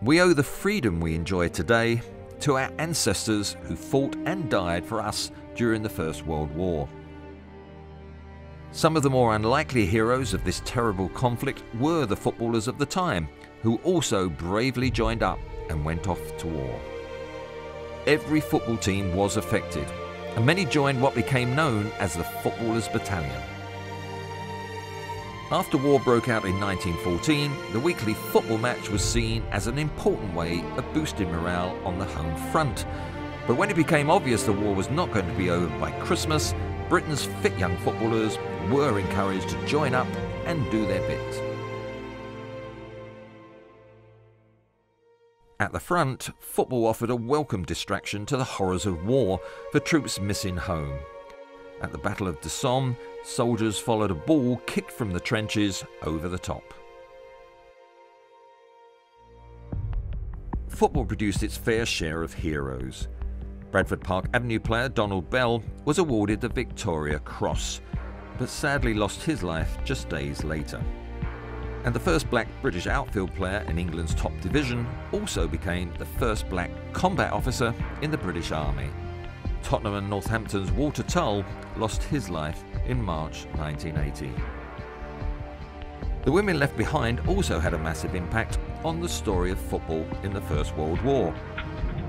We owe the freedom we enjoy today to our ancestors who fought and died for us during the First World War. Some of the more unlikely heroes of this terrible conflict were the footballers of the time, who also bravely joined up and went off to war. Every football team was affected, and many joined what became known as the Footballers' Battalion. After war broke out in 1914, the weekly football match was seen as an important way of boosting morale on the home front. But when it became obvious the war was not going to be over by Christmas, Britain's fit young footballers were encouraged to join up and do their bit. At the front, football offered a welcome distraction to the horrors of war for troops missing home. At the Battle of the Somme, soldiers followed a ball kicked from the trenches over the top. Football produced its fair share of heroes. Bradford Park Avenue player Donald Bell was awarded the Victoria Cross, but sadly lost his life just days later. And the first black British outfield player in England's top division also became the first black combat officer in the British Army. Tottenham and Northampton's Walter Tull lost his life in March 1980. The women left behind also had a massive impact on the story of football in the First World War.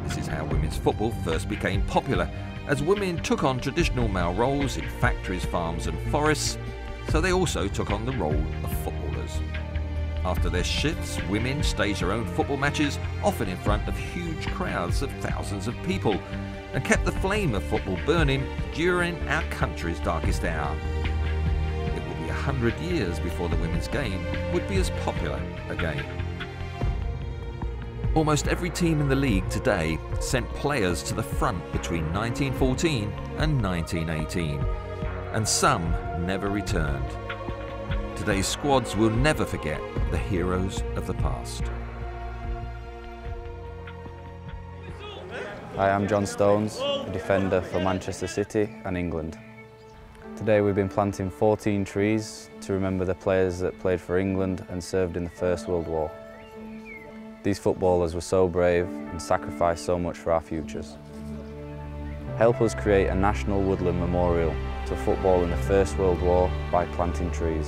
This is how women's football first became popular, as women took on traditional male roles in factories, farms and forests, so they also took on the role of footballers. After their shifts, women staged their own football matches, often in front of huge crowds of thousands of people, and kept the flame of football burning during our country's darkest hour. It will be 100 years before the women's game would be as popular again. Almost every team in the league today sent players to the front between 1914 and 1918, and some never returned. Today's squads will never forget the heroes of the past. Hi, I'm John Stones, a defender for Manchester City and England. Today we've been planting 14 trees to remember the players that played for England and served in the First World War. These footballers were so brave and sacrificed so much for our futures. Help us create a national woodland memorial to football in the First World War by planting trees.